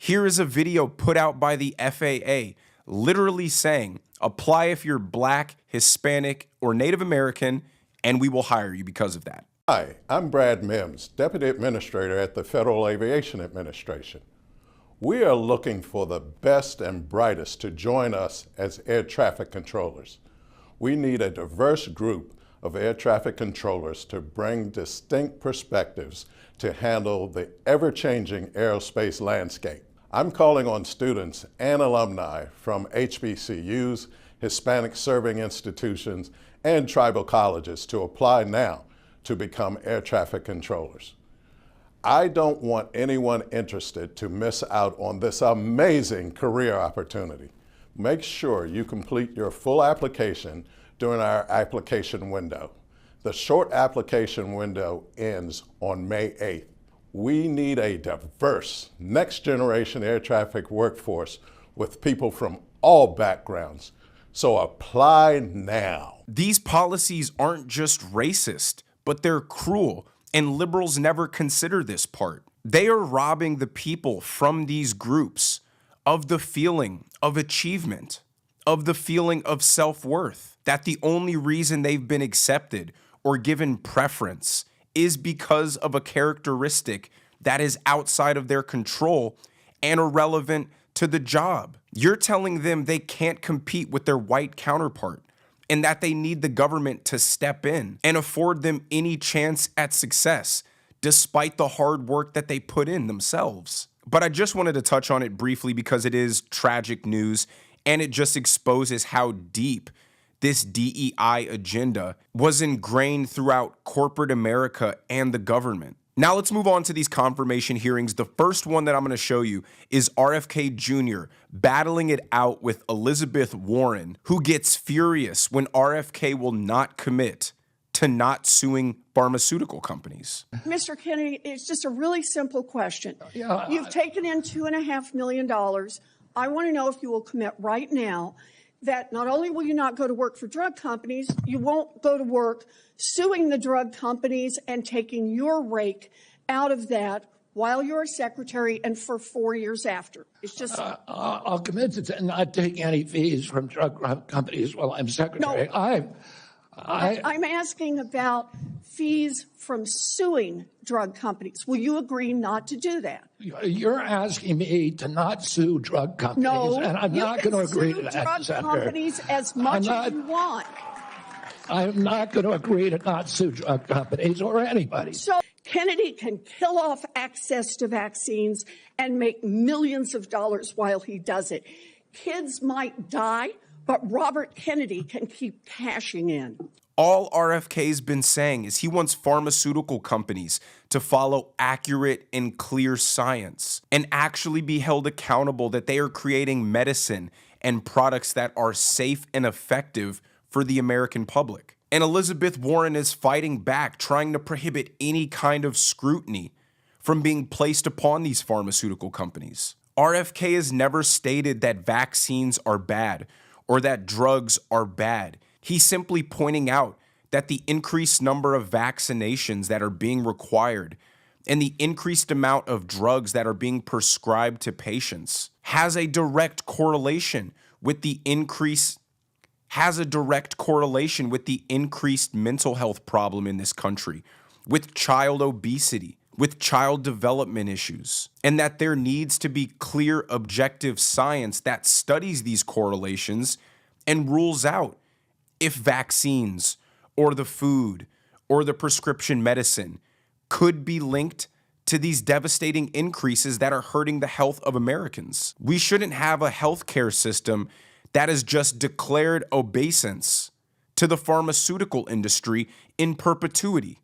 Here is a video put out by the FAA literally saying, apply if you're Black, Hispanic, or Native American, and we will hire you because of that. Hi, I'm Brad Mims, Deputy Administrator at the Federal Aviation Administration. We are looking for the best and brightest to join us as air traffic controllers. We need a diverse group of air traffic controllers to bring distinct perspectives to handle the ever-changing aerospace landscape. I'm calling on students and alumni from HBCUs, Hispanic serving institutions, and tribal colleges to apply now to become air traffic controllers. I don't want anyone interested to miss out on this amazing career opportunity. Make sure you complete your full application during our application window. The short application window ends on May 8th. We need a diverse, next-generation air traffic workforce with people from all backgrounds. So apply now. These policies aren't just racist, but they're cruel, and liberals never consider this part. They are robbing the people from these groups of the feeling of achievement, of the feeling of self-worth, that the only reason they've been accepted or given preference is because of a characteristic that is outside of their control and irrelevant to the job. You're telling them they can't compete with their white counterpart and that they need the government to step in and afford them any chance at success, despite the hard work that they put in themselves. But I just wanted to touch on it briefly because it is tragic news and it just exposes how deep this DEI agenda was ingrained throughout corporate America and the government. Now let's move on to these confirmation hearings. The first one that I'm going to show you is RFK Jr. battling it out with Elizabeth Warren, who gets furious when RFK will not commit to not suing pharmaceutical companies. Mr. Kennedy, it's just a really simple question. You've taken in $2.5 million. I want to know if you will commit right now that not only will you not go to work for drug companies, you won't go to work suing the drug companies and taking your rake out of that while you're a secretary and for 4 years after. It's just... I'll commit to not taking any fees from drug companies while I'm secretary. No. I'm asking about fees from suing drug companies. Will you agree not to do that? You're asking me to not sue drug companies, and I'm not going to agree to that, Senator. Drug companies as much as you want. I'm not going to agree to not sue drug companies or anybody. So Kennedy can kill off access to vaccines and make millions of dollars while he does it. Kids might die, but Robert Kennedy can keep cashing in. All RFK's been saying is he wants pharmaceutical companies to follow accurate and clear science and actually be held accountable that they are creating medicine and products that are safe and effective for the American public. And Elizabeth Warren is fighting back, trying to prohibit any kind of scrutiny from being placed upon these pharmaceutical companies. RFK has never stated that vaccines are bad or that drugs are bad. He's simply pointing out that the increased number of vaccinations that are being required and the increased amount of drugs that are being prescribed to patients has a direct correlation with the increased mental health problem in this country, with child obesity, with child development issues, and that there needs to be clear, objective science that studies these correlations and rules out if vaccines or the food or the prescription medicine could be linked to these devastating increases that are hurting the health of Americans. We shouldn't have a healthcare system that is just declared obeisance to the pharmaceutical industry in perpetuity.